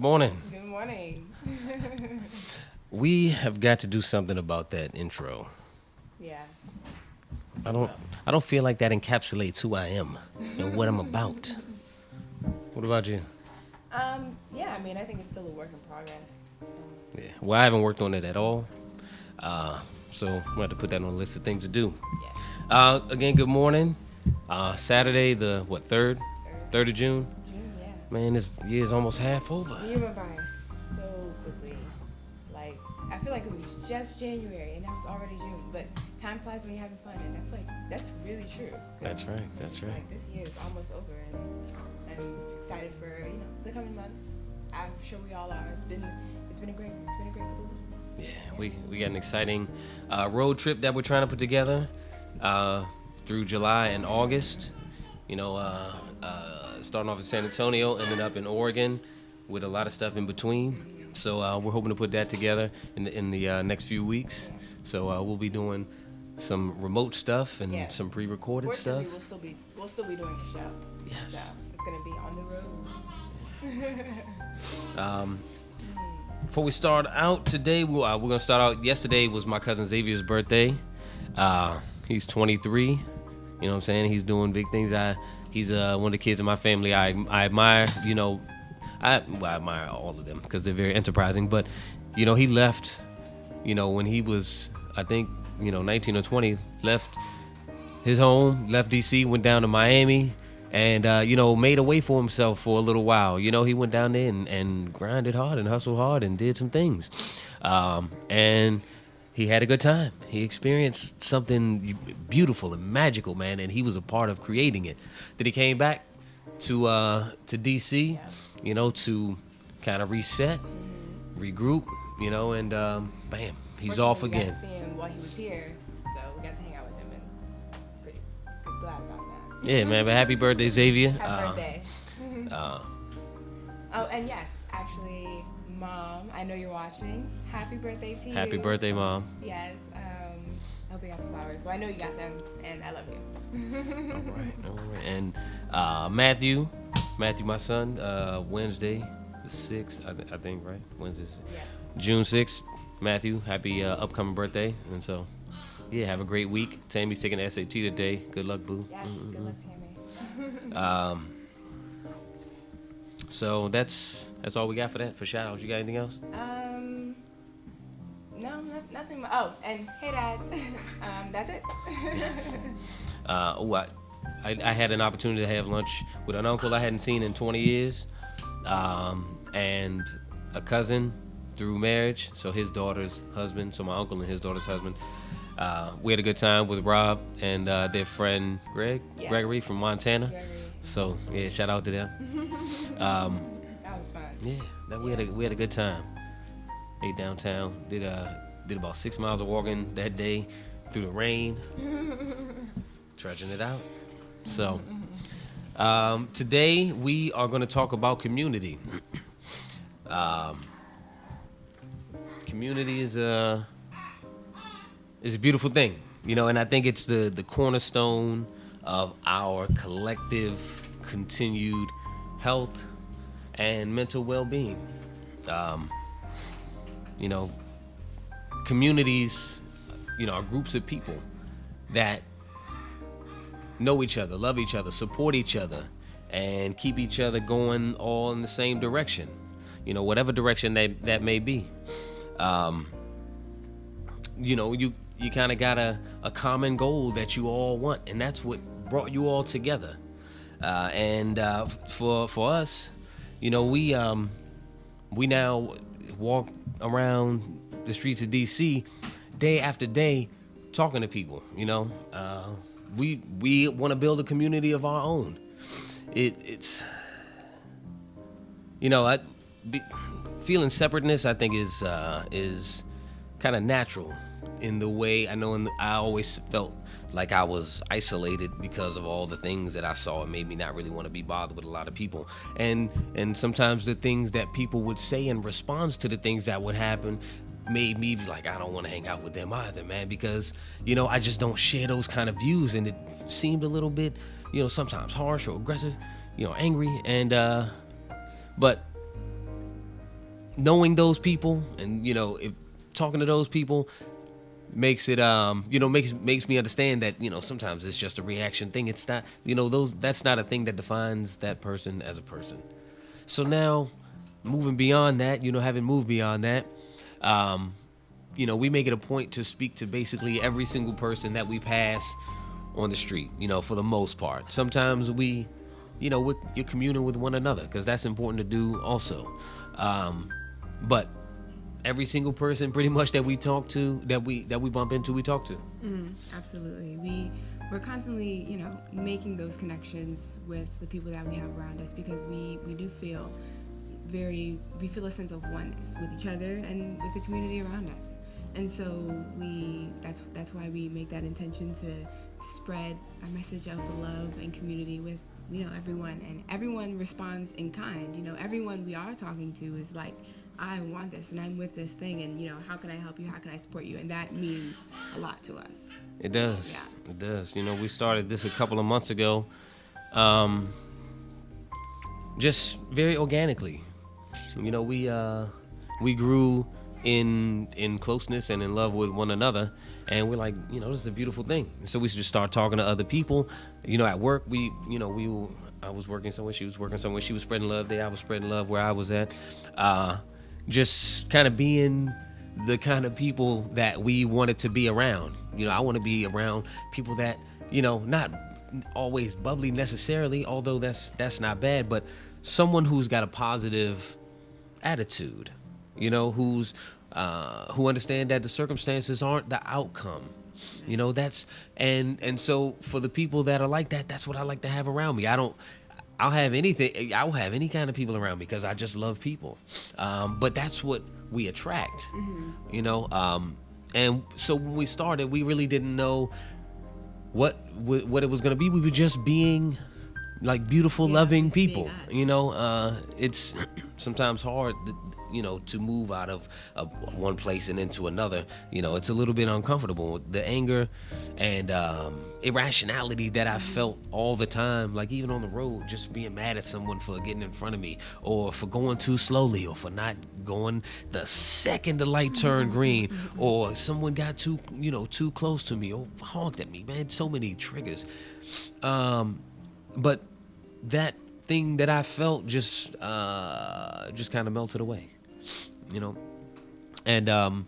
morning. Good morning. We have got to do something about that intro. Yeah. I don't I don't feel like that encapsulates who I am and what I'm about. What about you? Yeah, I mean, I think it's still a work in progress. So, Yeah. Well, I haven't worked on it at all. So we have to put that on the list of things to do. yes. Again, good morning. Saturday, the third? Third 3rd of June. June, yeah. Man, this year's almost half over. The year went by so quickly. Like, I feel like it was just January and now it's already June. But time flies when you're having fun, and that's really true. 'Cause That's right. That's it's right. Like, this year is almost over, and I'm excited for, the coming months. I'm sure we all are. It's been a great couple of months. Yeah, we got an exciting road trip that we're trying to put together through July and August. Starting off in San Antonio, ended up in Oregon with a lot of stuff in between. So we're hoping to put that together in the next few weeks. So we'll be doing some remote stuff and Yeah. some pre-recorded stuff. Fortunately, we'll still be doing the show. Yes. So it's gonna be on the road. Before we start out today, we're gonna start out. Yesterday was my cousin Xavier's birthday. He's 23. You know what I'm saying? He's doing big things. He's one of the kids in my family I admire. I admire all of them because they're very enterprising. But he left. When he was, I think, 19 or 20, left his home, left DC, went down to Miami, and made a way for himself for a little while. He went down there and grinded hard and hustled hard and did some things, and he had a good time. He experienced something beautiful and magical, man, and he was a part of creating it. Then he came back to DC, to kind of reset, regroup, and bam, he's off Fortunately, again. We got to see him while he was here, so we got to hang out with him, and pretty glad about that. Yeah, man, but happy birthday, Xavier. Happy birthday. uh, Oh, and yes, actually, Mom, I know you're watching. Happy birthday to you. Happy birthday, Mom. Yes. I hope you got the flowers. Well, I know you got them, and I love you. All right. And Matthew, my son, Wednesday the 6th, I think, right? Wednesday, Yeah. June 6th. Matthew, happy upcoming birthday. And so, yeah, have a great week. Tammy's taking the SAT today. Good luck, boo. Yes. Good luck, Tammy. So that's all we got for shout outs. You got anything else? No, nothing. Oh, and hey, Dad. That's it. Yes. I had an opportunity to have lunch with an uncle I hadn't seen in 20 years, and a cousin through marriage, so his daughter's husband, so my uncle and his daughter's husband. We had a good time with Rob and their friend Yes. Gregory from Montana. Gregory. So yeah, shout out to them. That was fun. Yeah, we had a good time. Ate downtown. Did about 6 miles of walking that day through the rain, trudging it out. So today we are going to talk about community. Community is a beautiful thing, and I think it's the cornerstone of our collective continued health and mental well-being. Communities, are groups of people that know each other, love each other, support each other, and keep each other going all in the same direction, whatever direction that may be. You kind of got a common goal that you all want, and that's what brought you all together. For us, we now walk around the streets of DC day after day talking to people. We want to build a community of our own. It's feeling separateness, I think, is kind of natural in the way I know. I always felt like I was isolated because of all the things that I saw. It made me not really want to be bothered with a lot of people, and sometimes the things that people would say in response to the things that would happen made me be like, I don't want to hang out with them either, man, because I just don't share those kind of views, and it seemed a little bit sometimes harsh or aggressive, angry, and but knowing those people, and if talking to those people makes it makes me understand that sometimes it's just a reaction thing. It's not that's not a thing that defines that person as a person. So now, moving beyond that, having moved beyond that, we make it a point to speak to basically every single person that we pass on the street, for the most part. Sometimes you're communing with one another, because that's important to do also. But every single person pretty much that we talk to, that we bump into, we talk to. Absolutely. We're constantly, making those connections with the people that we have around us, because we do feel we feel a sense of oneness with each other and with the community around us. And so that's why we make that intention to spread our message of love and community with everyone, and everyone responds in kind. Everyone we are talking to is like, I want this and I'm with this thing, and how can I help you, how can I support you? And that means a lot to us. It does. Yeah. It does. We started this a couple of months ago, just very organically. We grew in closeness and in love with one another, and we're like, this is a beautiful thing. So we just start talking to other people. At work, I was working somewhere, she was working somewhere, she was spreading love there, I was spreading love where I was at. Just kind of being the kind of people that we wanted to be around. I want to be around people that, not always bubbly necessarily, although that's not bad, but someone who's got a positive attitude, who understand that the circumstances aren't the outcome. And so for the people that are like that, that's what I like to have around me. I'll have any kind of people around me, because I just love people. But that's what we attract, and so when we started, we really didn't know what it was going to be. We were just being like beautiful, loving people. It's sometimes hard to move out of one place and into another. It's a little bit uncomfortable. The anger and irrationality that I felt all the time, like even on the road, just being mad at someone for getting in front of me, or for going too slowly, or for not going the second the light turned green, or someone got too close to me or honked at me. Man, so many triggers. But that thing that I felt just kind of melted away, and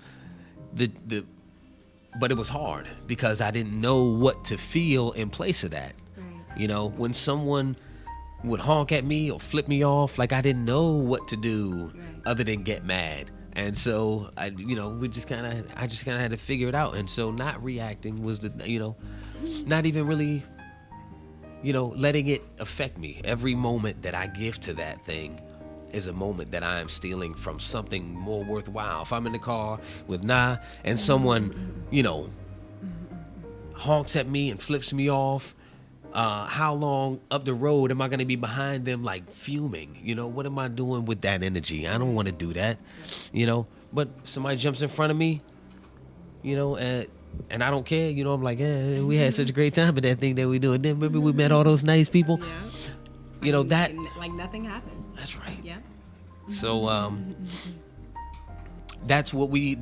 but it was hard, because I didn't know what to feel in place of that. Right. When someone would honk at me or flip me off, like I didn't know what to do other than get mad. And so I just kind of had to figure it out. And so not reacting was not even really letting it affect me. Every moment that I give to that thing is a moment that I am stealing from something more worthwhile. If I'm in the car with Nah and someone, honks at me and flips me off, how long up the road am I going to be behind them, like fuming? What am I doing with that energy? I don't want to do that, But somebody jumps in front of me, and I don't care, I'm like, we had such a great time at that thing that we do. And then remember we met all those nice people. Yeah. That like nothing happened. That's right. Yeah. So that's what we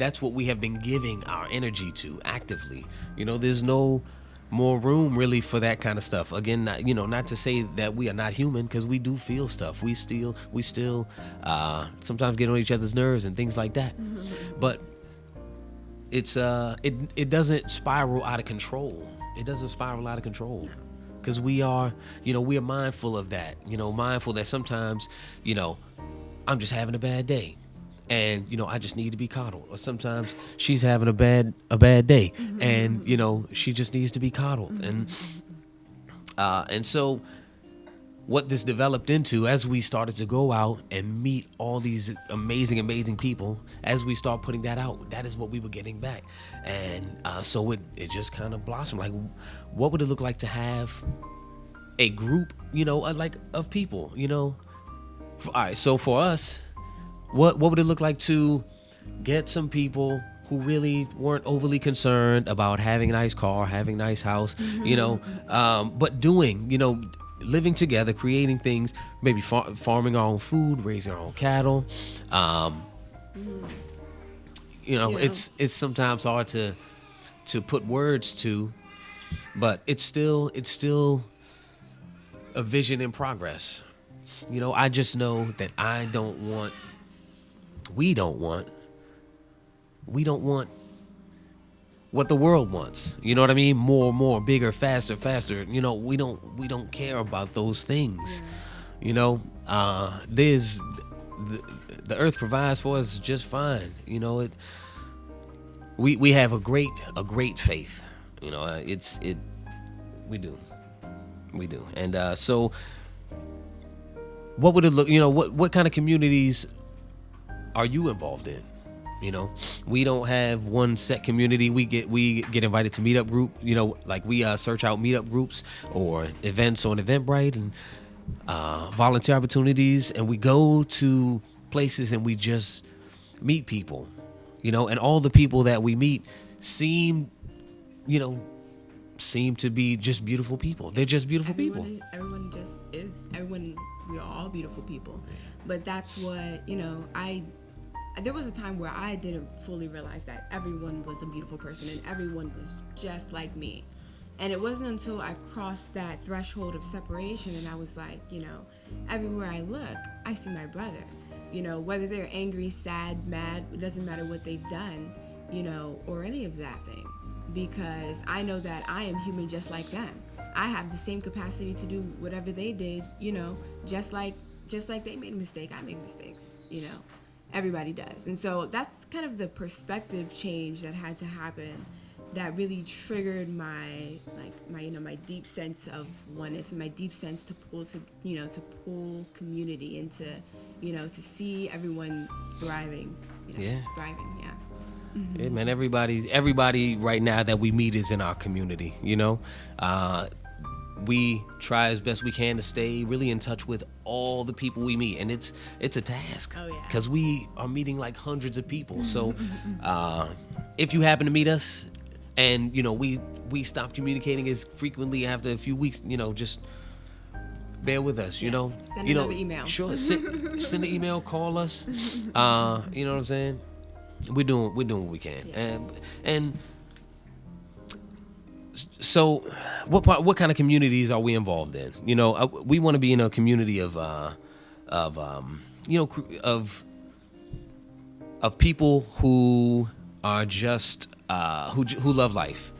have been giving our energy to actively. There's no more room really for that kind of stuff. Again, not to say that we are not human, because we do feel stuff. We still sometimes get on each other's nerves and things like that. But it's it doesn't spiral out of control. It doesn't spiral out of control. Because we are mindful of that. Mindful that sometimes, I'm just having a bad day, and I just need to be coddled. Or sometimes she's having a bad day, and she just needs to be coddled. And so what this developed into, as we started to go out and meet all these amazing people, as we start putting that out, that is what we were getting back. And so it just kind of blossomed. Like, what would it look like to have a group, of people, all right, so for us, what would it look like to get some people who really weren't overly concerned about having a nice car, having a nice house, but doing, living together, creating things, maybe farming our own food, raising our own cattle, You know, You know. it's sometimes hard to put words to, but it's still a vision in progress. You know, I just know that we don't want we don't want what the world wants. You know what I mean? More, bigger, faster, faster. You know, we don't care about those things. You know, there's the earth provides for us just fine. You know, we have a great faith. You know, we do. And so what would it look, you know, what kind of communities are you involved in? You know, we don't have one set community. We get invited to meetup group. You know, like we search out meetup groups or events on Eventbrite and volunteer opportunities, and we go to places and we just meet people. You know, and all the people that we meet seem to be just beautiful people. They're just beautiful people. Everyone just is. Everyone. We are all beautiful people, but that's what there was a time where I didn't fully realize that everyone was a beautiful person and everyone was just like me. And it wasn't until I crossed that threshold of separation and I was like, everywhere I look, I see my brother. Whether they're angry, sad, mad, it doesn't matter what they've done, or any of that thing. Because I know that I am human just like them. I have the same capacity to do whatever they did, just like they made a mistake, I make mistakes, Everybody does. And so that's kind of the perspective change that had to happen that really triggered my deep sense of oneness and my deep sense to pull community into, to see everyone thriving. Thriving, yeah. Mm-hmm. Yeah, man, everybody right now that we meet is in our community, we try as best we can to stay really in touch with all the people we meet, and it's a task because we are meeting like hundreds of people. So if you happen to meet us and we stop communicating as frequently after a few weeks, just bear with us. Send another email. Sure, send an email, call us. You know what I'm saying? We're doing what we can. And so what kind of communities are we involved in? We want to be in a community of people who are just who love life,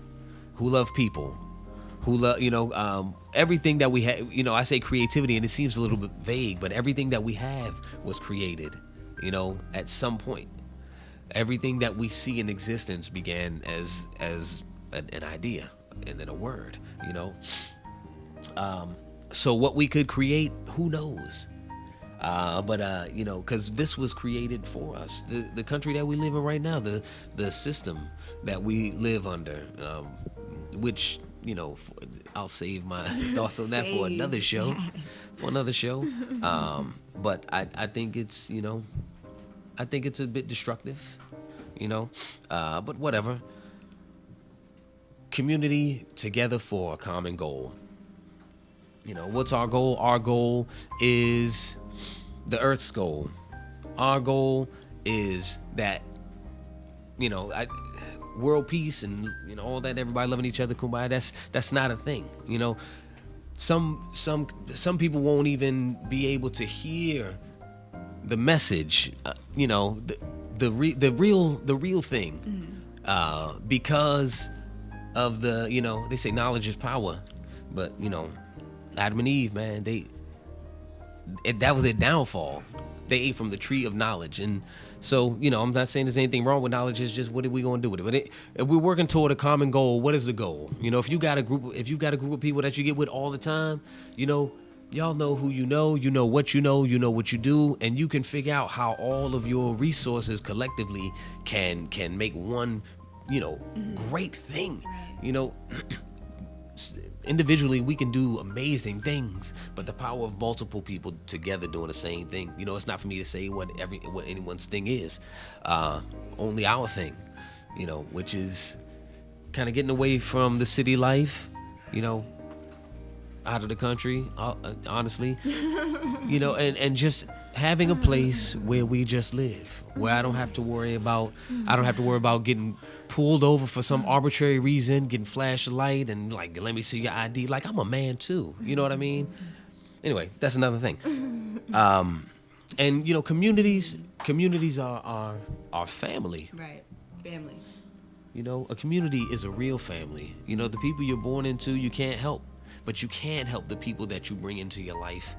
who love people, who love everything that we have. I say creativity and it seems a little bit vague, but everything that we have was created at some point. Everything that we see in existence began as an idea and then a word, So what we could create, who knows? But because this was created for us, the country that we live in right now, the system that we live under, which I'll save my thoughts on that for another show. But I think it's a bit destructive, but whatever. Community together for a common goal. What's our goal? Our goal is the Earth's goal. Our goal is that, world peace and all that, everybody loving each other, kumbaya. That's not a thing. Some people won't even be able to hear the message. The real thing, because of the they say knowledge is power, but Adam and Eve, man, that was their downfall. They ate from the tree of knowledge, and so I'm not saying there's anything wrong with knowledge. It's just what are we going to do with it? But if we're working toward a common goal, what is the goal? If you've got a group of people that you get with all the time, y'all know who you know what you know what you do, and you can figure out how all of your resources collectively can make one great thing. Individually we can do amazing things, but the power of multiple people together doing the same thing, it's not for me to say what anyone's thing is, only our thing, which is kind of getting away from the city life, out of the country, honestly, and just having a place where we just live, where I don't have to worry about getting pulled over for some arbitrary reason, getting flashed a light and like, let me see your ID. Like, I'm a man too. You know what I mean? Anyway, that's another thing. And you know, communities are family. Right. Family. You know, a community is a real family. You know, the people you're born into, you can't help, but you can help the people that you bring into your life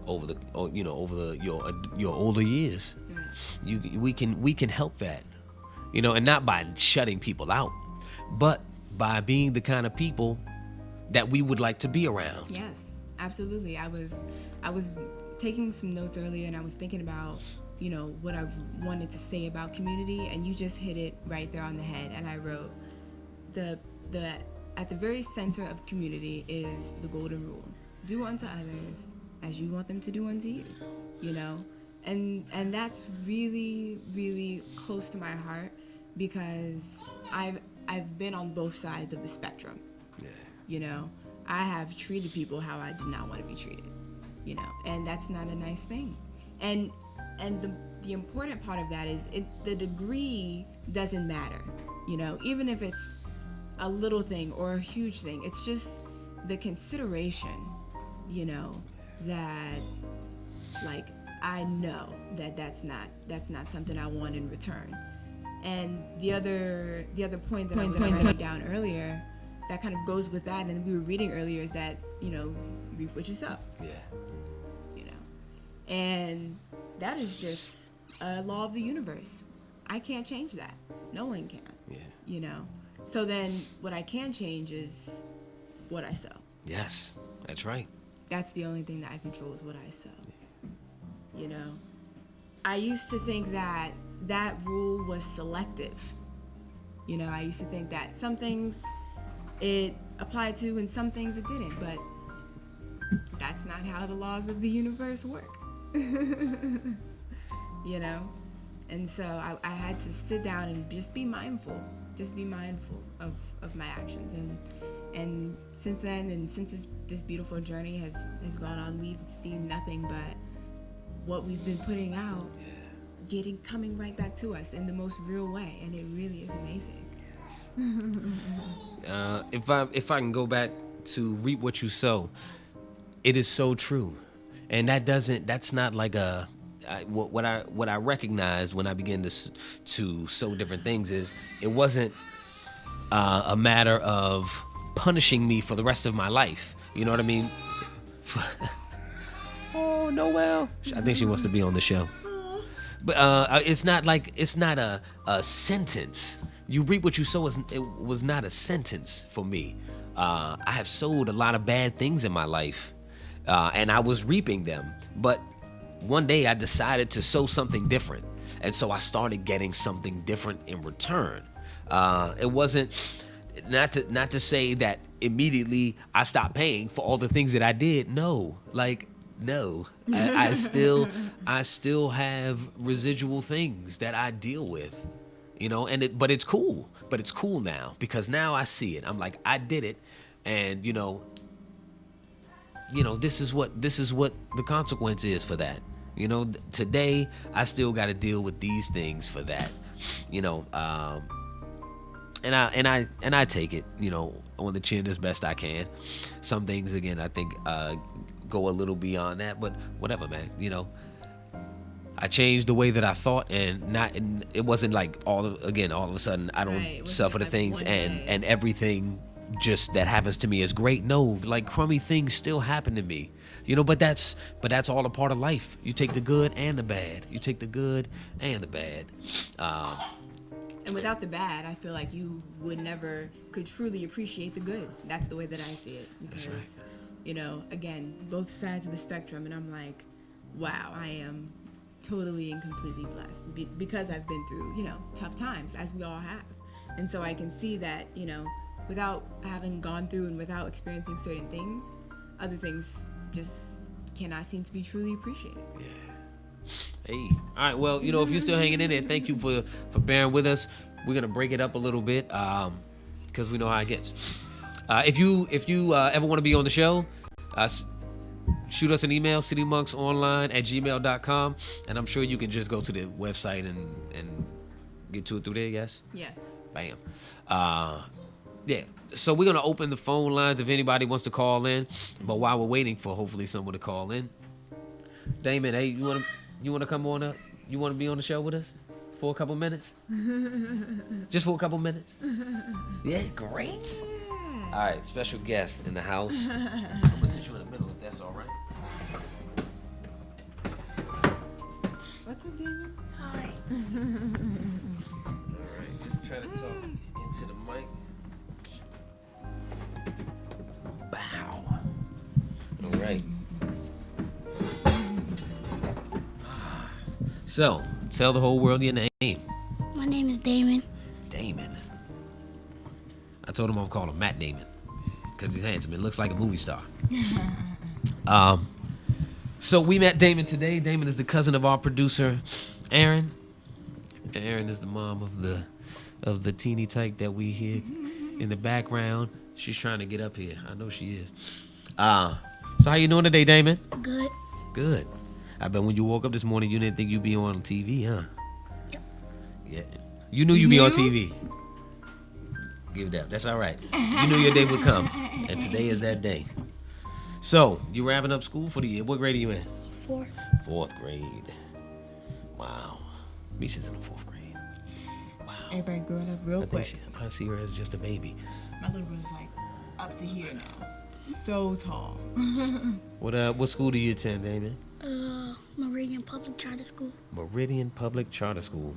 over your older years. Right. We can help that. You know, and not by shutting people out, but by being the kind of people that we would like to be around. Yes, absolutely. I was taking some notes earlier, and I was thinking about, you know, what I wanted to say about community, and you just hit it right there on the head. And I wrote, at the very center of community is the golden rule: do unto others as you want them to do unto you. You know. And that's really, really close to my heart, because I've been on both sides of the spectrum. Yeah. You know, I have treated people how I did not want to be treated. You know, and that's not a nice thing. And the important part of that is the degree doesn't matter. You know, even if it's a little thing or a huge thing, it's just the consideration. You know, that like, I know that's not something I want in return. And the other point that I was writing down earlier that kind of goes with that, and we were reading earlier, is that, you know, reap what you sow. Yeah. You know, and that is just a law of the universe. I can't change that. No one can. Yeah. You know. So then, what I can change is what I sow. Yes, that's right. That's the only thing that I control, is what I sow. You know, I used to think that rule was selective. You know, I used to think that some things it applied to and some things it didn't, but that's not how the laws of the universe work. You know? And so I had to sit down and just be mindful of my actions. And since then, and since this beautiful journey has gone on, we've seen nothing but what we've been putting out, coming right back to us in the most real way, and it really is amazing. Yes. If I can go back to reap what you sow, it is so true, and that's not like what I recognized when I began to sow different things is it wasn't a matter of punishing me for the rest of my life. You know what I mean? Oh, Noelle. I think she wants to be on the show. But it's not a sentence. You reap what you sow. It was not a sentence for me. I have sowed a lot of bad things in my life, and I was reaping them. But one day I decided to sow something different, and so I started getting something different in return. It wasn't not to say that immediately I stopped paying for all the things that I did. No. I still have residual things that I deal with, you know, but it's cool now, because now I see it. I'm like, I did it, and you know, this is what the consequence is for that. You know, today I still got to deal with these things for that, you know, and I take it, you know, on the chin as best I can. Some things, again, I think go a little beyond that, but whatever, man. You know, I changed the way that I thought, and it wasn't like all of a sudden I don't suffer the things and everything just that happens to me is great. No, like crummy things still happen to me, you know, but that's all a part of life. You take the good and the bad. And without the bad, I feel like you could truly appreciate the good. That's the way that I see it, because you know, again, both sides of the spectrum, and I'm like, wow, I am totally and completely blessed because I've been through, you know, tough times, as we all have. And so I can see that, you know, without having gone through and without experiencing certain things, other things just cannot seem to be truly appreciated. Yeah. Hey, all right, well, you know, if you're still hanging in there, thank you for bearing with us. We're going to break it up a little bit because we know how it gets. If you ever want to be on the show, shoot us an email, citymonksonline@gmail.com, and I'm sure you can just go to the website and get to it through there. Yes. Yes. Bam. Yeah. So we're gonna open the phone lines if anybody wants to call in. But while we're waiting for hopefully someone to call in, Damon, hey, you wanna come on up? You wanna be on the show with us for a couple minutes? Just for a couple minutes? Yeah, great. Yeah. All right, special guest in the house. I'm gonna sit you in the middle if that's all right. What's up, Damon? Hi. All right, just try to talk into the mic. Bow. All right. So, tell the whole world your name. My name is Damon. Damon. I told him I'm calling him Matt Damon because he's handsome. It looks like a movie star. So we met Damon today. Damon is the cousin of our producer, Aaron. Aaron is the mom of the teeny tyke that we hear in the background. She's trying to get up here. I know she is. So how you doing today, Damon? Good. Good. I bet when you woke up this morning, you didn't think you'd be on TV, huh? Yep. Yeah. You knew you'd be on TV. Give it up. That's all right. You knew your day would come, and today is that day. So you wrapping up school for the year. What grade are you in? 4. Fourth grade. Wow. Misha's in the fourth grade. Wow. Everybody growing up real quick. I see her as just a baby. My little brother's like up to here now. So tall. What school do you attend, Damon? Meridian Public Charter School. Meridian Public Charter School.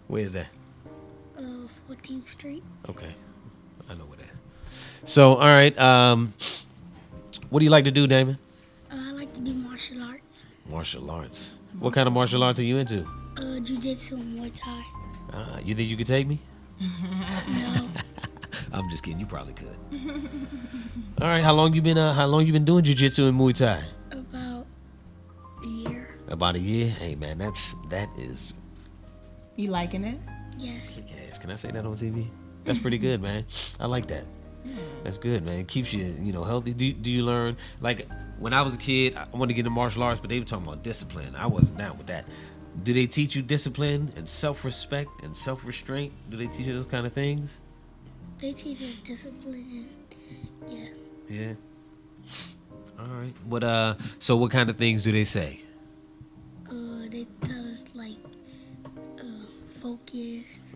Where is that? 14th Street. Okay. I know where that is. So, all right. What do you like to do, Damon? I like to do martial arts. Martial arts. What kind of martial arts are you into? Jiu-jitsu and Muay Thai. You think you could take me? No. I'm just kidding. You probably could. All right. How long you been doing jiu-jitsu and Muay Thai? About a year. About a year. Hey man, that is. You liking it? Yes. Yes. Can I say that on TV? That's pretty good, man. I like that. That's good, man. It keeps you, healthy. Do you learn? Like when I was a kid, I wanted to get into martial arts, but they were talking about discipline. I wasn't down with that. Do they teach you discipline and self-respect and self-restraint? Do they teach you those kind of things? They teach us discipline. Yeah. Yeah. All right. So what kind of things do they say? They tell us like focus.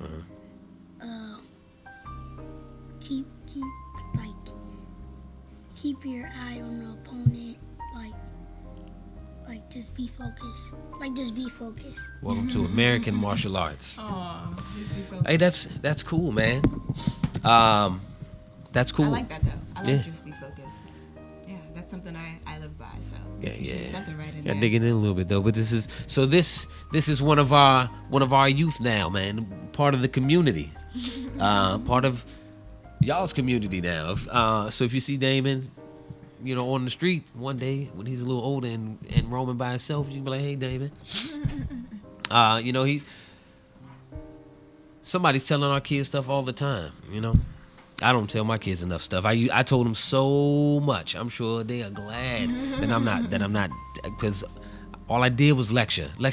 Keep your eye on the opponent. Like just be focused. Just be focused. Welcome to American martial arts. Oh, Hey, that's cool, man. That's cool. I like that though. I like Yeah. just be focused. Yeah, that's something I live by. So Yeah. something right in Yeah, there. digging in a little bit though, but this is one of our youth now, man. Part of the community, part of y'all's community now. So if you see Damon, on the street one day when he's a little older and roaming by himself, you can be like, "Hey, Damon." Somebody's telling our kids stuff all the time. I don't tell my kids enough stuff. I told them so much. I'm sure they are glad that I'm not, because all I did was lecture. Nah,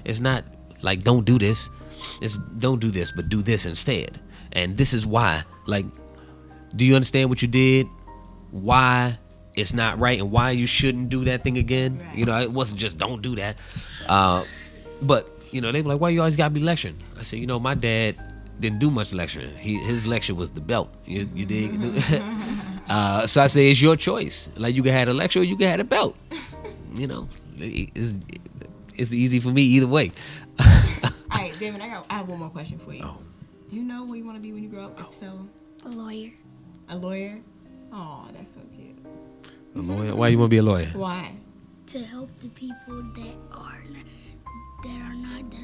it's not like don't do this. It's don't do this, but do this instead. And this is why. Like, do you understand what you did? Why it's not right and why you shouldn't do that thing again? Right. It wasn't just don't do that. But they be like, why you always gotta be lecturing? I said, my dad didn't do much lecturing. His lecture was the belt. You dig? So I say it's your choice. Like you can have a lecture or you can have a belt. It's easy for me either way. All right, David, I have one more question for you. Oh. Do you know what you want to be when you grow up? If so, A lawyer. a lawyer? Oh, that's so cute. A lawyer? Why you want to be a lawyer? Why? To help the people that are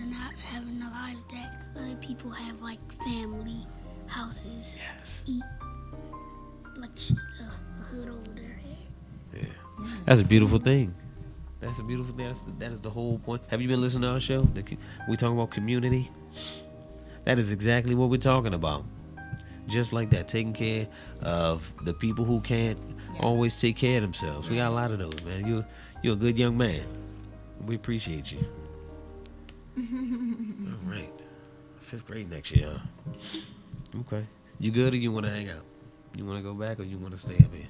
not having the lives that other people have, like family, houses, eat, like a hood over their head. Yeah. That's a beautiful thing. That's a beautiful thing. That is the whole point. Have you been listening to our show? We talking about community. That is exactly what we're talking about. just like that, taking care of the people who can't always take care of themselves. We got a lot of those, man. You're a good young man. We appreciate you. All right. 5th grade next year. Okay. You good or you want to hang out? You want to go back or you want to stay up here?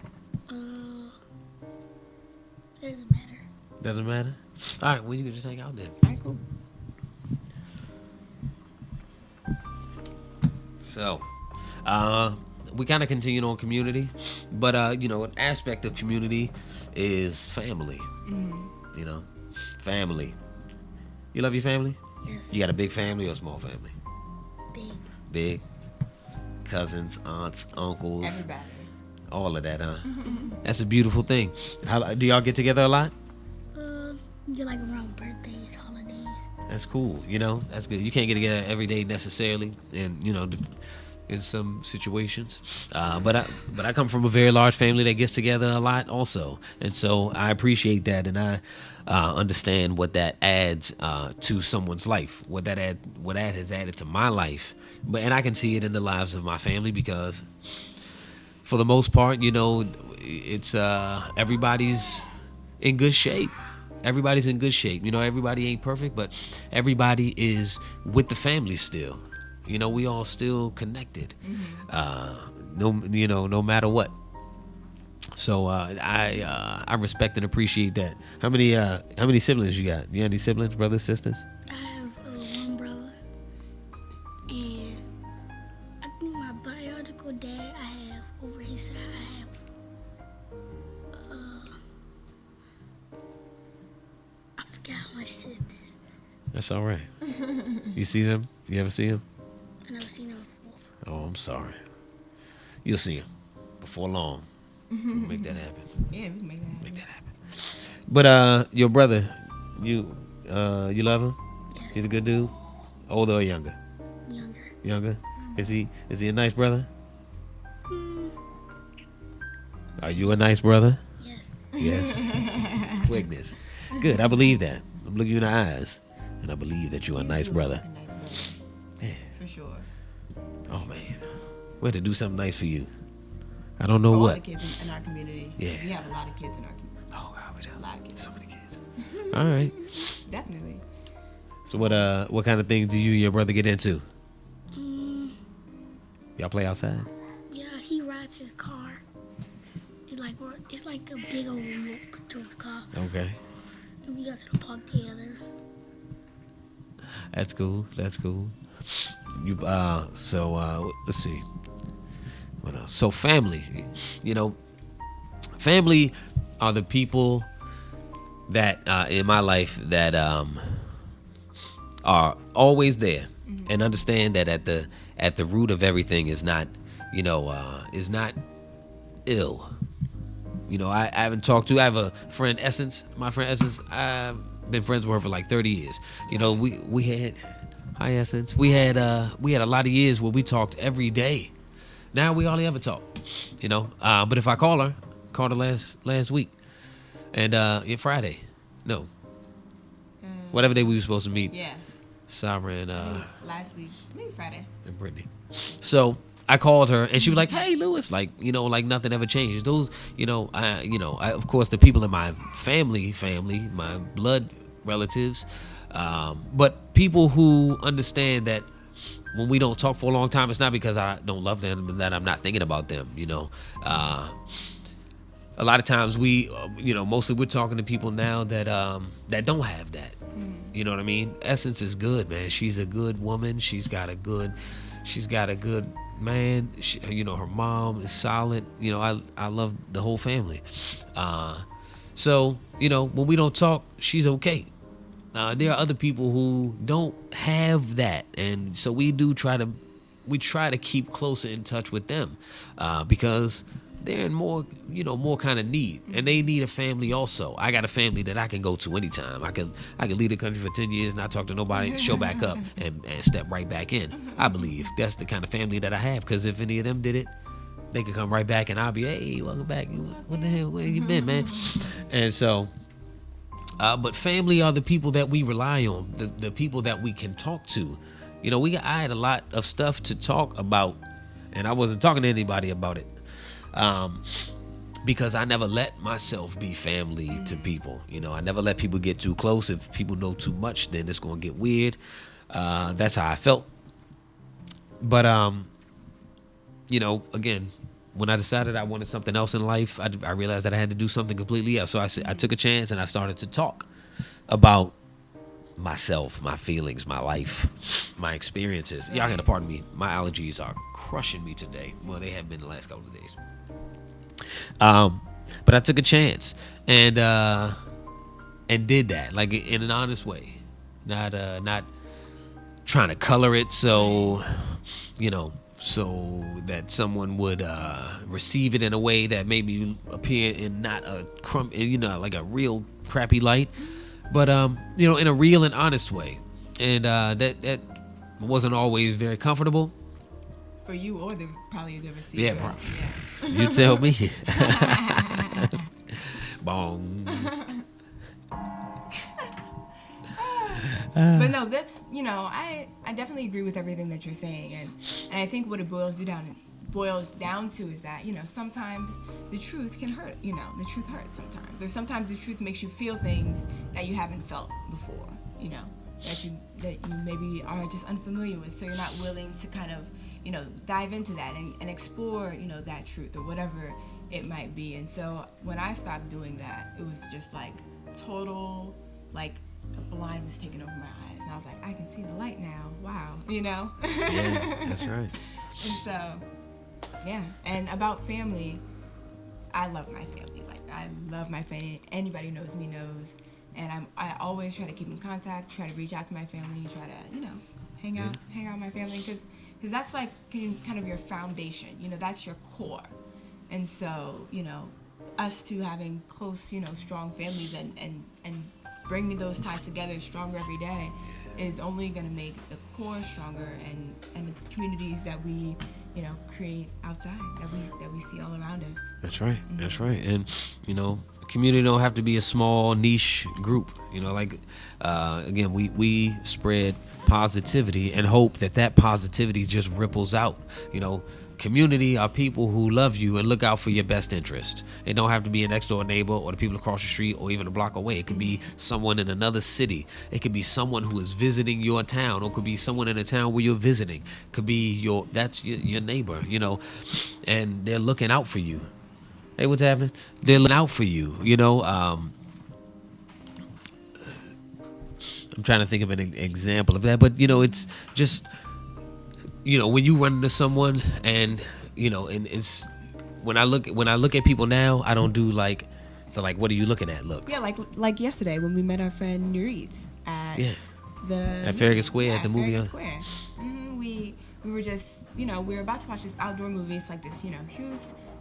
Doesn't matter. Doesn't matter? All right, well, you can just hang out then. All right, cool. So, we kind of continued on community, but, an aspect of community is family. You know, family. You love your family? Yes. You got a big family or a small family? Big. Big? Cousins, aunts, uncles, Everybody. all of that, huh? That's a beautiful thing. How, do y'all get together a lot? You like around birthdays, holidays. That's cool. That's good. You can't get together every day necessarily, and in some situations. But I come from a very large family that gets together a lot also, and so I appreciate that, and I understand what that adds to someone's life. What that has added to my life, and I can see it in the lives of my family because, for the most part, it's everybody's in good shape. Everybody's in good shape. Everybody ain't perfect, but everybody is with the family still. We all still connected. No matter what. So I respect and appreciate that. How many siblings you got? You got any siblings, brothers, sisters? I have one brother, and I think my biological dad I have over his side. I have I forgot my sisters. That's all right. You see them? You ever see them? I never seen them before. Oh, I'm sorry. You'll see them before long. We'll make that happen. Yeah, we can make that happen. Make that happen. But your brother, you love him? Yes. He's a good dude. Older or younger? Younger. Younger. Is he a nice brother? Are you a nice brother? Yes. Yes. Quickness. Good. I believe that. I'm looking you in the eyes, and I believe that you're a nice You brother. look like a nice brother. Yeah. For sure. Oh man, we have to do something nice for you. I don't know For all what. the kids in our community. Yeah. We have a lot of kids in our community. Oh God, we have A lot of kids. so many kids. All right. Definitely. So what kind of things do you and your brother get into? Y'all play outside? Yeah, he rides his car. It's like a big old remote control car. Okay. And we go to the park together. That's cool. That's cool. You let's see. What else? So family, family are the people that in my life that are always there and understand that at the root of everything is not ill. I haven't talked to. I have a friend, Essence. My friend Essence. I've been friends with her for like 30 years. We had hi Essence. We had a lot of years where we talked every day. Now we hardly ever talk. But if I called her last week, and Friday, no, whatever day we were supposed to meet. Yeah. Sarah and Last week. Maybe Friday. and Brittany. So I called her and she was like, "Hey, Lewis," like nothing ever changed. Those, I of course the people in my family, my blood relatives, but people who understand that when we don't talk for a long time, it's not because I don't love them and that I'm not thinking about them. A lot of times we, mostly we're talking to people now that don't have that. You know what I mean? Essence is good, man. She's a good woman. She's got a good man. Her mom is solid. I love the whole family. So when we don't talk, she's okay. There are other people who don't have that, and so we try to keep closer in touch with them because they're in more kind of need, and they need a family also. I got a family that I can go to anytime. I can leave the country for 10 years, not talk to nobody, show back up, and step right back in. I believe that's the kind of family that I have, because if any of them did it, they could come right back, and I'll be, "Hey, welcome back. What the hell? Where you been, man?" And so, but family are the people that we rely on, the people that we can talk to. I had a lot of stuff to talk about and I wasn't talking to anybody about it. Because I never let myself be family to people. You know, I never let people get too close. If people know too much, then it's going to get weird. That's how I felt. But, you know, again, when I decided I wanted something else in life, I realized that I had to do something completely else. So I took a chance and I started to talk about myself, my feelings, my life, my experiences. Y'all gotta pardon me. My allergies are crushing me today. Well, they have been the last couple of days. But I took a chance and did that like in an honest way, not trying to color it so, you know, so that someone would receive it in a way that made me appear in not a like a real crappy light, but you know, in a real and honest way, and that wasn't always very comfortable. For you or probably the receiver. Yeah, you tell me. Bong. But no, that's, you know, I definitely agree with everything that you're saying, and I think what it boils down to is that, you know, sometimes the truth can hurt. You know, the truth hurts sometimes, or sometimes the truth makes you feel things that you haven't felt before. You know, that you maybe are just unfamiliar with, so you're not willing to kind of, you know, dive into that and explore, you know, that truth or whatever it might be. And so when I stopped doing that, it was just like total, like a blind was taken over my eyes, and I was like, I can see the light now. Wow, you know. Yeah, that's right. And so, yeah. And about family, I love my family. Like, I love my family. Anybody who knows me knows. And I always try to keep in contact, try to reach out to my family, try to, you know, hang out with my family, because that's like kind of your foundation. You know, that's your core. And so, you know, us two having close, you know, strong families and bringing those ties together stronger every day is only going to make the core stronger, and the communities that we, you know, create outside that we see all around us. That's right. Mm-hmm. That's right. And, you know, community don't have to be a small niche group. You know, like, again, we spread positivity and hope that positivity just ripples out. You know, community are people who love you and look out for your best interest. It don't have to be a next door neighbor or the people across the street or even a block away. It could be someone in another city. It could be someone who is visiting your town, or it could be someone in a town where you're visiting. It could be your neighbor, you know, and they're looking out for you. Hey, what's happening? They're looking out for you, you know. I'm trying to think of an example of that, but, you know, it's just, you know, when you run into someone, and, you know, and it's when I look at people now, I don't do like the what are you looking at look. Yeah, like yesterday when we met our friend Nurit at Farragut Square at the movie. Farragut Square. Mm-hmm. We were just, you know, we were about to watch this outdoor movie. It's like this, you know,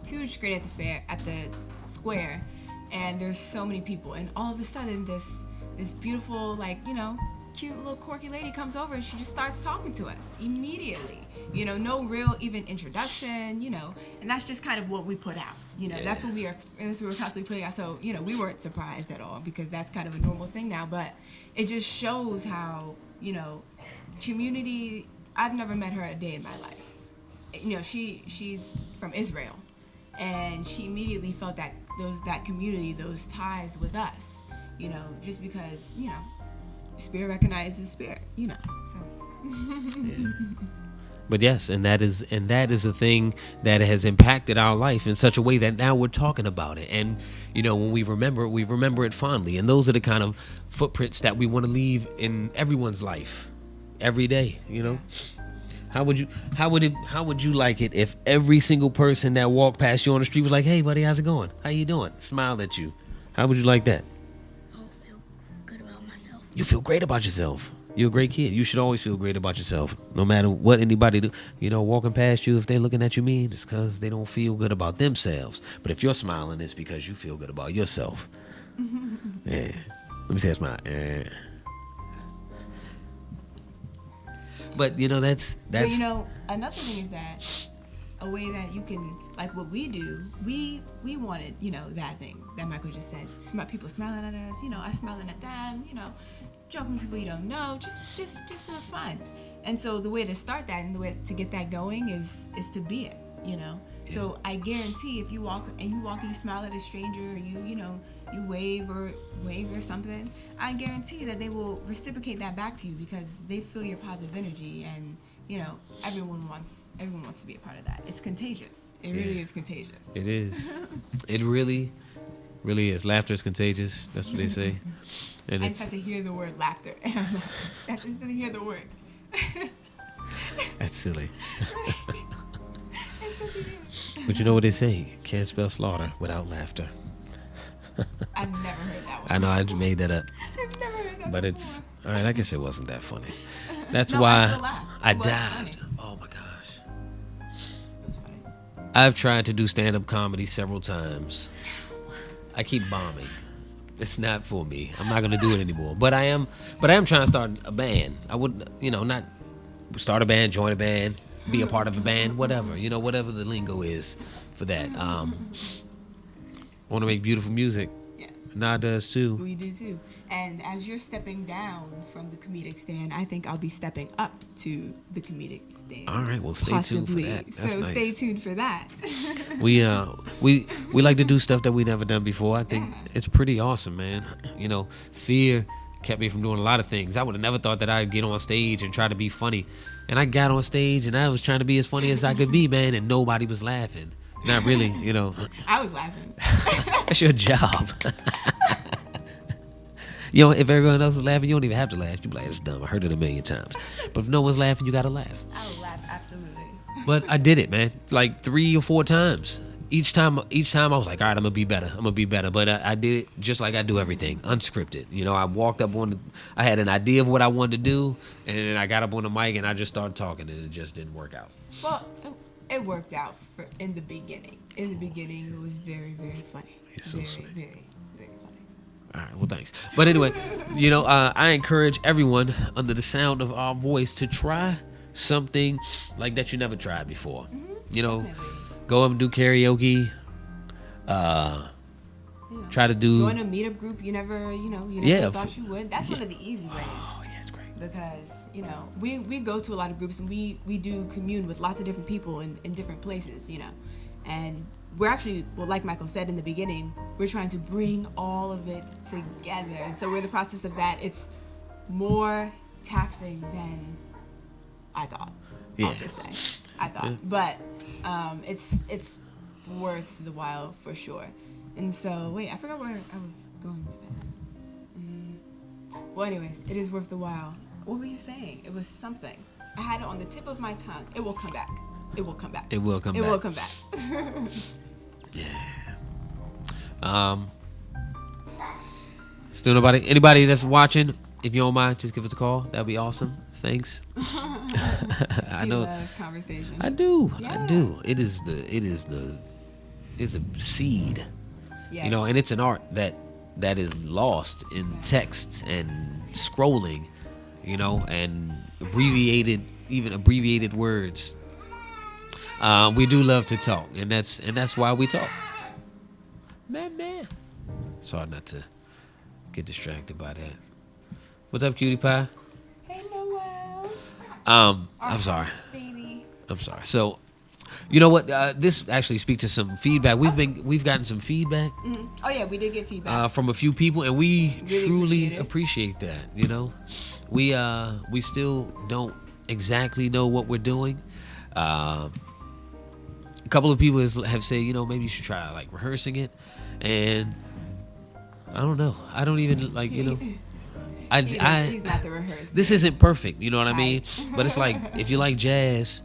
huge screen at the fair, at the square, and there's so many people, and all of a sudden this beautiful, like, you know, cute little quirky lady comes over, and she just starts talking to us immediately. You know, no real even introduction, you know, and that's just kind of what we put out. You know, that's what we were constantly putting out. So, you know, we weren't surprised at all, because that's kind of a normal thing now. But it just shows how, you know, community. I've never met her a day in my life. You know, she's from Israel, and she immediately felt that community, those ties with us. You know, just because, you know, spirit recognizes spirit. You know, so. Yeah. But yes, and that is a thing that has impacted our life in such a way that now we're talking about it. And, you know, when we remember it fondly. And those are the kind of footprints that we want to leave in everyone's life every day, you know. How would you like it if every single person that walked past you on the street was like, "Hey buddy, how's it going? How you doing?" Smiled at you. How would you like that? I feel good about myself. You feel great about yourself. You're a great kid. You should always feel great about yourself. No matter what anybody do, you know, walking past you, if they're looking at you mean, it's because they don't feel good about themselves. But if you're smiling, it's because you feel good about yourself. Yeah. Let me say a smile. Yeah. But, you know, that's. But, you know, another thing is that a way that you can, like what we do, we wanted, you know, that thing that Michael just said. People smiling at us, you know, us smiling at them, you know, joking with people you don't know, just for the fun. And so the way to start that and the way to get that going is to be it, you know. Yeah. So I guarantee if you walk and you smile at a stranger, or you wave or something, I guarantee that they will reciprocate that back to you because they feel your positive energy, and everyone wants to be a part of that. It's contagious. It really is contagious. It is. It really is. Laughter is contagious. That's what they say. And I just had to hear the word laughter. I just didn't hear the word. That's silly. But you know what they say? Can't spell slaughter without laughter. I've never heard that one. I know, I just made that up. I've never heard that. But it's all right. I guess it wasn't that funny. That's No, I why still laughed. I It was dived. funny. Oh my gosh. It was funny. I've tried to do stand-up comedy several times. I keep bombing. It's not for me. I'm not gonna do it anymore. But I am trying to start a band. I would, not start a band, join a band, be a part of a band, whatever. Whatever the lingo is for that. I want to make beautiful music. Yes. Nah does too. We do too. And as you're stepping down from the comedic stand, I think I'll be stepping up to the comedic stand. All right, well, stay tuned for that. That's so nice. stay tuned for that. We like to do stuff that we never done before. I think it's pretty awesome, man. Fear kept me from doing a lot of things. I would have never thought that I'd get on stage and try to be funny. And I got on stage and I was trying to be as funny as I could be, man, and nobody was laughing. Not really, I was laughing. That's your job. If everyone else is laughing, you don't even have to laugh. You be like, it's dumb. I heard it a million times. But if no one's laughing, you gotta laugh. I will laugh, absolutely. But I did it, man. Like 3 or 4 times. Each time I was like, all right, I'm gonna be better. But I did it just like I do everything, unscripted. I walked up I had an idea of what I wanted to do, and then I got up on the mic and I just started talking, and it just didn't work out. Well, it worked out in the beginning. In the beginning, it was very, very funny. It's so very, sweet. very, very funny. All right, well, thanks. But anyway, I encourage everyone under the sound of our voice to try something like that you never tried before. Definitely. Go up and do karaoke. Try to do. Join a meetup group you never thought you would. That's one of the easy ways. Oh yeah, it's great. Because we go to a lot of groups and we do commune with lots of different people in different places, and we're actually, well, like Michael said in the beginning, we're trying to bring all of it together, and so we're in the process of that. It's more taxing than I thought. Yeah. I'll just say I thought, but it's worth the while for sure. And so wait, I forgot where I was going with that. Well, anyways, it is worth the while. What were you saying? It was something. I had it on the tip of my tongue. It will come back. It will come back. It will come back. It will come back. Yeah. Still anybody that's watching, if you don't mind, just give us a call. That'd be awesome. Thanks. I know. He loves conversation. I do. Yeah. I do. It's a seed. Yeah. And it's an art that is lost in texts and scrolling, and abbreviated words. We do love to talk, and that's why we talk. Man. It's hard not to get distracted by that. What's up, cutie pie? Hey, Noel. I'm sorry. Baby. I'm sorry. So, you know what? This actually speaks to some feedback. We've gotten some feedback. Mm-hmm. Oh yeah, we did get feedback. From a few people, and we Really truly appreciate that. We still don't exactly know what we're doing. A couple of people have said, maybe you should try like rehearsing it, and I don't know. I don't even like, he's not the rehearsed. This isn't perfect, you know what I mean? But it's like if you like jazz,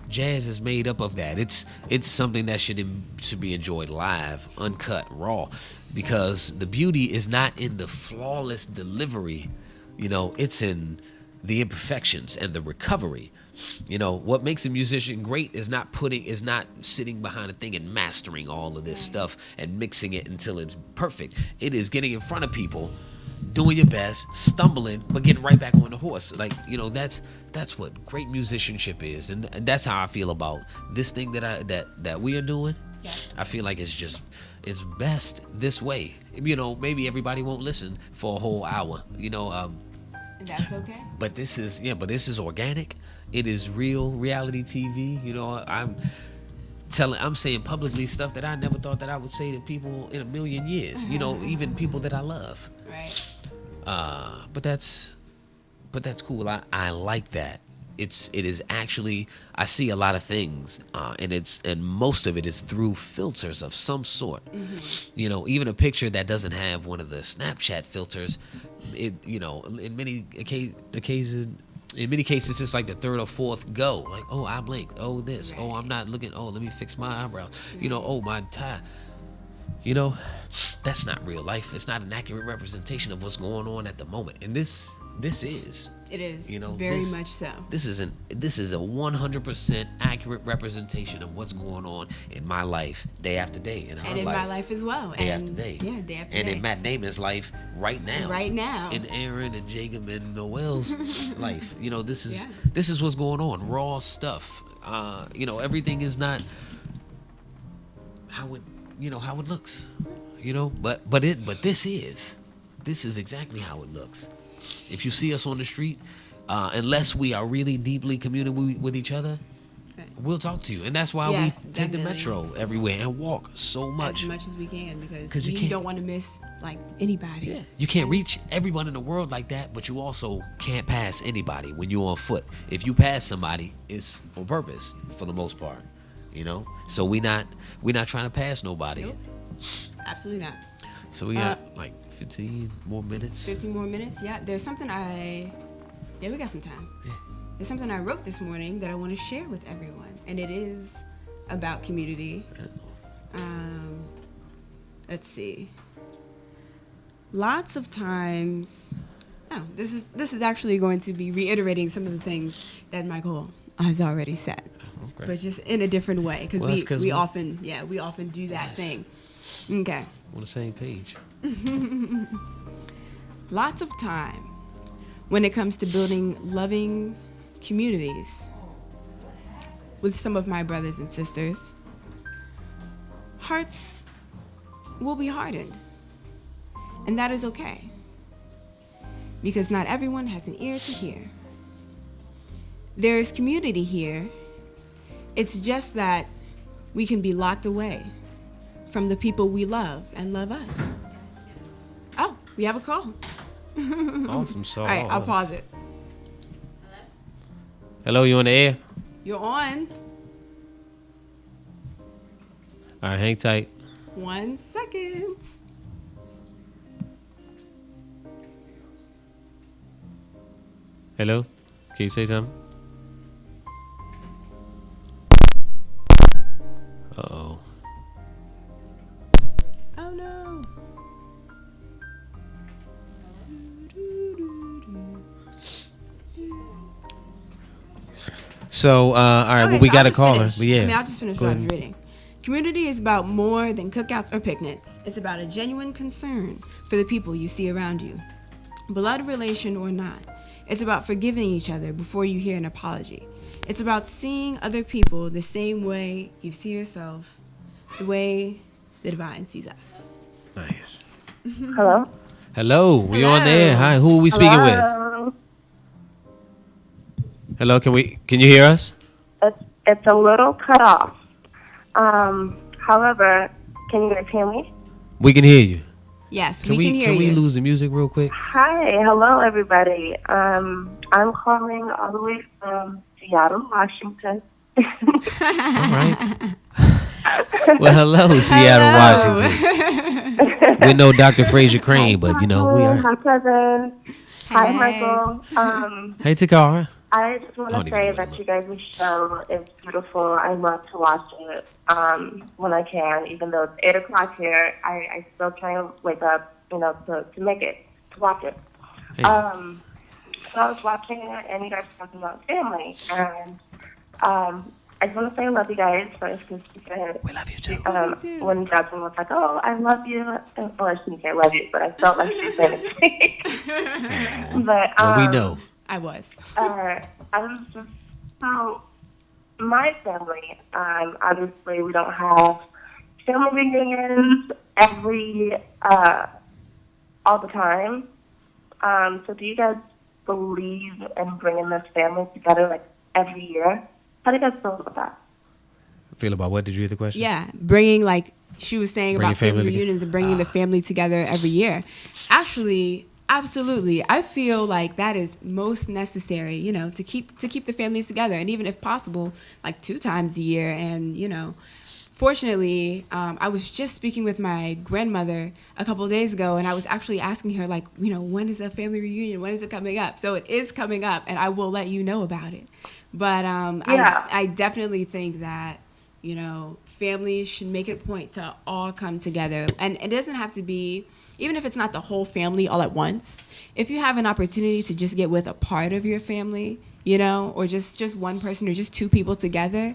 jazz is made up of that. It's something that should be enjoyed live, uncut, raw, because the beauty is not in the flawless delivery. It's in the imperfections and the recovery. What makes a musician great is not sitting behind a thing and mastering all of this stuff and mixing it until it's perfect. It is getting in front of people, doing your best, stumbling, but getting right back on the horse. Like, that's what great musicianship is, and that's how I feel about this thing that we are doing. Yeah. I feel like it's best this way. Maybe everybody won't listen for a whole hour. That's okay. But this is organic. It is real reality TV. You know, I'm saying publicly stuff that I never thought that I would say to people in a million years. You know, even people that I love. Right. But that's cool. I like that. It is actually, I see a lot of things, and most of it is through filters of some sort. You know, even a picture that doesn't have one of the Snapchat filters, in many cases, it's like the third or fourth go. Like, oh, I blinked. Oh, this. Right. Oh, I'm not looking. Oh, let me fix my eyebrows. You know, oh, my tie. You know, that's not real life. It's not an accurate representation of what's going on at the moment. And this is. It is. You know, very much so. This is a 100% accurate representation of what's going on in my life day after day, in my life as well. Day after day. Yeah, day after day. And in Matt Damon's life right now. Right now. In Aaron and Jacob and Noel's life. You know, this is what's going on. Raw stuff. You know, everything is not how it looks. You know, but this is exactly how it looks. If you see us on the street, unless we are really deeply communing with each other, we'll talk to you. And that's why we take the metro everywhere and walk so much. As much as we can, because we don't want to miss, like, anybody. Yeah. You can't reach everyone in the world like that, but you also can't pass anybody when you're on foot. If you pass somebody, it's on purpose for the most part, you know? So we're not trying to pass nobody. Nope. Absolutely not. So we got, 15 more minutes. 15 more minutes, yeah. There's something we got some time. Yeah. There's something I wrote this morning that I want to share with everyone, and it is about community. Let's see. Lots of times, this is actually going to be reiterating some of the things that Michael has already said, but just in a different way, because we often do that thing. Okay. On the same page. Lots of time when it comes to building loving communities with some of my brothers and sisters, hearts will be hardened. And that is okay, because not everyone has an ear to hear. There is community here. It's just that we can be locked away from the people we love and love us. Oh, we have a call. Awesome sauce. All right, I'll pause it. Hello, you on the air? You're on. All right, hang tight. 1 second. Hello? Can you say something? Uh-oh. Oh, no. So, all right, well, we got to call her. But yeah. I'll just finish what I was reading. Community is about more than cookouts or picnics. It's about a genuine concern for the people you see around you, blood relation or not. It's about forgiving each other before you hear an apology. It's about seeing other people the same way you see yourself, the way the divine sees us. Nice. Hello? Hello, we on there. Hi, who are we speaking with? Hello, can you hear us? It's a little cut off. However, can you guys hear me? We can hear you. Yes, we can hear you. Can we you. lose the music real quick? Hi, hello everybody. I'm calling all the way from Seattle, Washington. All right. Well, hello, Seattle, Washington. We know Dr. Fraser Crane, but we are. Hi, cousin. Hi, Michael. Hey, Takara. I just want to say that you guys' show is beautiful. I love to watch it when I can, even though it's 8 o'clock here. I still try to wake up, to make it, to watch it. Hey. So I was watching it, and you guys were talking about family. And I just want to say I love you guys first, because she said, we love you too. When Jasmine was like, oh, I love you. Well, I shouldn't say I love you, but I felt like she said it. But well, we know. I was. I was just, so my family, obviously we don't have family reunions all the time. So do you guys believe in bringing this family together like every year. How do you guys feel about that? Feel about what? Did you hear the question? Yeah, bringing, like she was saying, Bring about your family family together. reunions and bringing the family together every year. Actually, absolutely, I feel like that is most necessary. You know, to keep the families together, and even if possible, like 2 times a year. And you know, fortunately, I was just speaking with my grandmother a couple of days ago, and I was actually asking her, like, you know, when is a family reunion? When is it coming up? So it is coming up, and I will let you know about it. But Yeah. I definitely think that, you know, families should make it a point to all come together. And it doesn't have to be, even if it's not the whole family all at once, if you have an opportunity to just get with a part of your family, you know, or just one person or just 2 people together,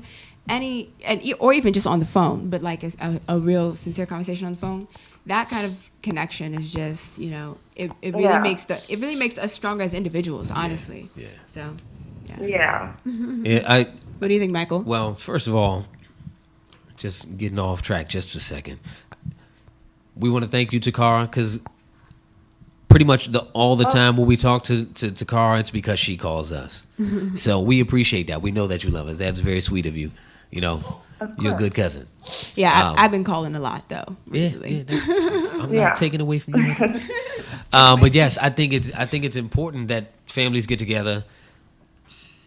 or even just on the phone, but like a real sincere conversation on the phone, that kind of connection is just, you know, it really Yeah. makes us stronger as individuals, honestly. Yeah. So, Yeah. Yeah, what do you think, Michael? well, first of all, just getting off track just for a second. We want to thank you, Takara, because pretty much all the time when we talk to Takara, it's because she calls us. So we appreciate that. We know that you love us. That's very sweet of you. You know, you're a good cousin. Yeah, I've been calling a lot though recently. I'm Yeah. not taking away from you. But yes, I think it's important that families get together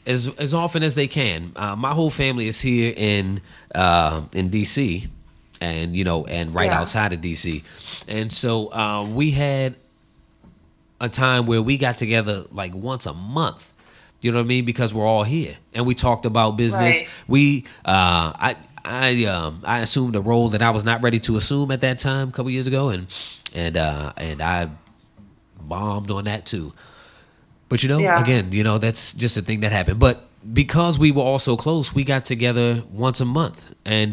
as often as they can. My whole family is here in DC, and you know, and right Yeah. outside of DC, and so we had a time where we got together like once a month. You know what I mean? Because we're all here, and we talked about business. Right. We I assumed a role that I was not ready to assume at that time a couple years ago, and I bombed on that too. But you know, Yeah. again, you know, that's just a thing that happened. But because we were all so close, we got together once a month, and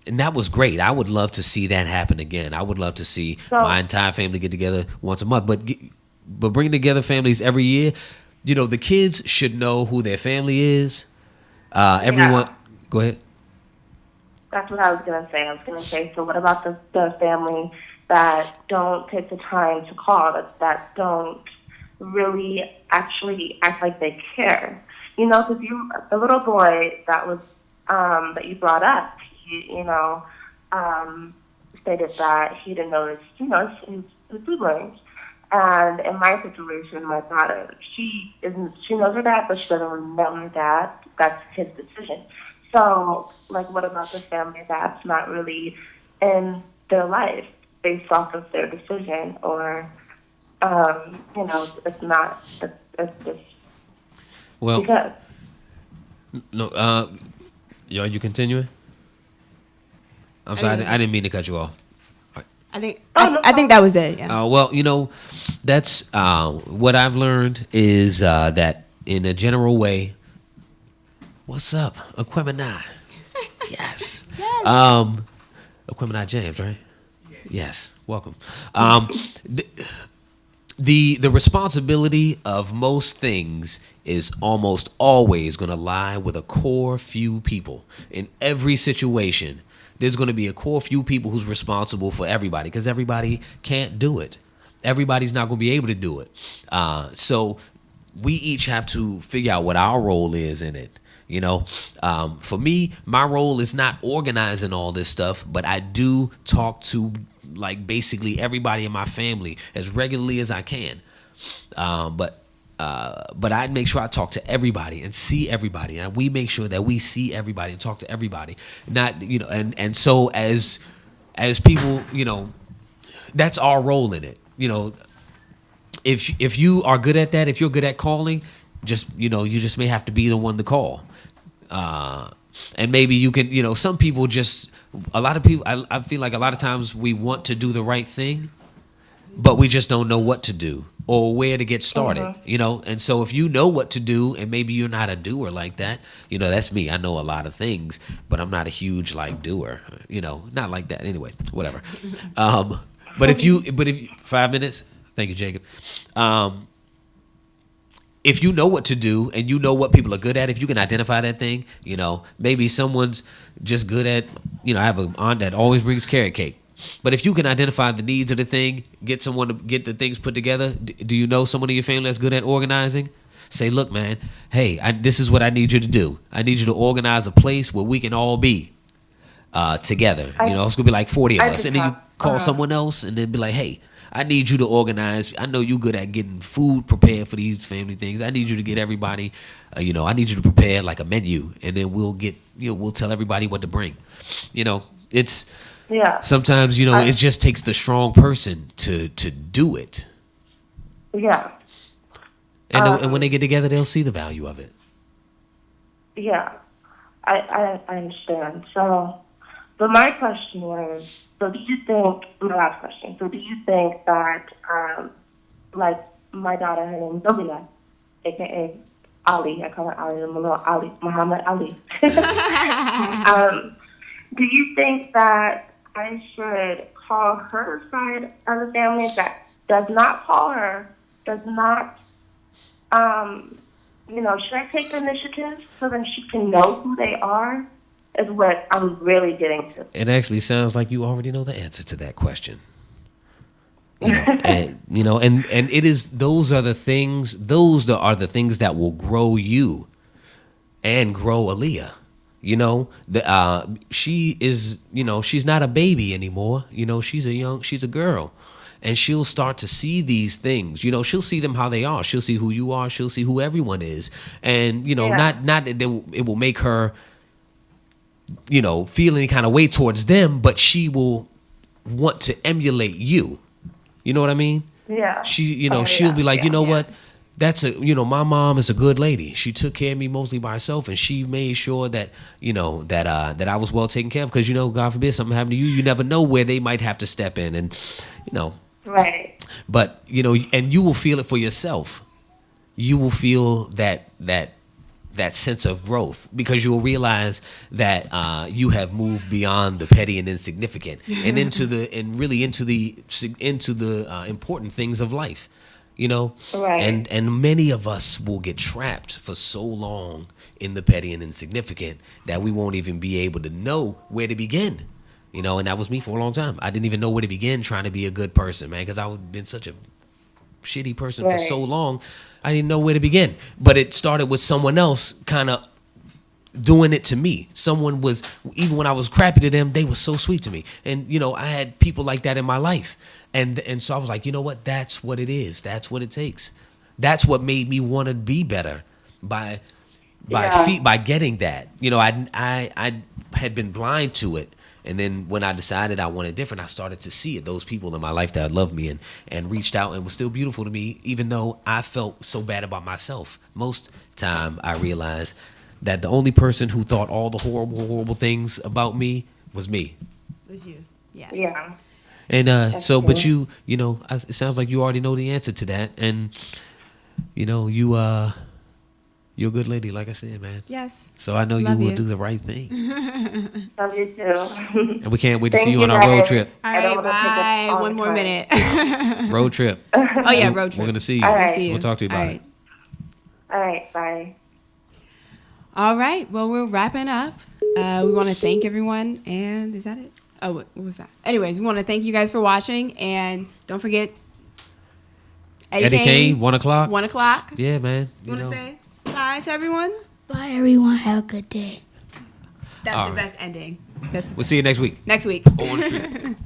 that was great. I would love to see that happen again. I would love to see So- my entire family get together once a month. But bringing together families every year, you know, the kids should know who their family is. Everyone, Yeah. go ahead. That's what I was going to say. I was going to say, so what about the family that don't take the time to call, that don't really actually act like they care? You know, because the little boy that was, that you brought up, he, stated that he didn't know his siblings. And in my situation, my daughter, she knows her dad, but she doesn't remember her dad. That's his decision. So, like, what about the family that's not really in their life based off of their decision, or, it's not, it's just Well, because. no, you continuing? I'm sorry, I didn't mean to cut you off. I think no I think that was it. Yeah. Well, you know, that's what I've learned is that in a general way. What's up, Aquemini? Yes. Aquemini James, right? Yes. Welcome. The responsibility of most things is almost always going to lie with a core few people in every situation. There's going to be a core few people who's responsible for everybody, because everybody can't do it. Everybody's not going to be able to do it. So we each have to figure out what our role is in it. You know, for me, my role is not organizing all this stuff, but I do talk to like basically everybody in my family as regularly as I can. But I make sure I talk to everybody and see everybody, and we make sure that we see everybody and talk to everybody. Not, you know, and so as people, you know, that's our role in it. You know, if you are good at that, if you're good at calling, just, you know, you just may have to be the one to call. And maybe you can, you know, some people just, a lot of people, I feel like a lot of times we want to do the right thing, but we just don't know what to do or where to get started, you know? And so if you know what to do and maybe you're not a doer like that, you know, that's me. I know a lot of things, but I'm not a huge like doer, you know, not like that. Anyway, whatever. But if you 5 minutes, thank you, Jacob. If you know what to do and you know what people are good at, if you can identify that thing, you know, maybe someone's just good at, you know, I have an aunt that always brings carrot cake. But if you can identify the needs of the thing, get someone to get the things put together. Do you know someone in your family that's good at organizing? Say, look, man, hey, this is what I need you to do. I need you to organize a place where we can all be together. It's gonna be like 40 of us, and then you call someone else, and then be like, hey, I need you to organize. I know you're good at getting food prepared for these family things. I need you to get everybody, I need you to prepare like a menu, and then we'll tell everybody what to bring. It's sometimes it just takes the strong person to do it. Yeah. And when they get together, they'll see the value of it. Yeah, I understand. So, but my question was, my last question, do you think that, like my daughter, her name is Olivia, a.k.a. Ali, I call her Ali, Muhammad Ali. Do you think that I should call her side of the family that does not call her, does not, should I take the initiative so that she can know who they are? Is what I'm really getting to. It actually sounds like you already know the answer to that question. And it is, those are the things that will grow you and grow Aaliyah. She is, she's not a baby anymore. She's a girl. And she'll start to see these things. She'll see them how they are. She'll see who you are. She'll see who everyone is. And, not that it will make her, feel any kind of way towards them, but she will want to emulate you. You know what I mean? Yeah. She'll be like, what? That's my mom is a good lady. She took care of me mostly by herself, and she made sure that, that I was well taken care of. Because, God forbid something happened to you, you never know where they might have to step in. And, Right. But, and you will feel it for yourself. You will feel that sense of growth, because you'll realize that you have moved beyond the petty and insignificant and into the important things of life, Right. And many of us will get trapped for so long in the petty and insignificant that we won't even be able to know where to begin. And that was me for a long time. I didn't even know where to begin trying to be a good person, man, because I've been such a shitty person for so long. I didn't know where to begin. But it started with someone else kind of doing it to me. Someone was, even when I was crappy to them, they were so sweet to me. And, I had people like that in my life. And so I was like, you know what? That's what it is. That's what it takes. That's what made me want to be better by getting that. I had been blind to it. And then when I decided I wanted different, I started to see it. Those people in my life that loved me and reached out and were still beautiful to me, even though I felt so bad about myself. Most time I realized that the only person who thought all the horrible things about me was me. It was you. Yes. Yeah. And That's so, but true. it sounds like you already know the answer to that. And, you're a good lady, like I said, man. Yes. So I know you Love will you. do the right thing. Love you too. And we can't wait to Thank see you on you, our road guys. trip. All I don't right, wanna take up bye. all One the more time. minute. Road trip. Oh, yeah, road trip. We're going to see you. All right. See you. We'll talk to you about All it. right. All right. Bye. All right. Well, we're wrapping up. We want to thank everyone. And is that it? Oh, what was that? Anyways, we want to thank you guys for watching. And don't forget Eddie Kane, 1 o'clock. 1 o'clock. Yeah, man. You want to say bye to everyone? Bye, everyone. Have a good day. That's All the right. best ending. We'll see you next week. Next week. On the street.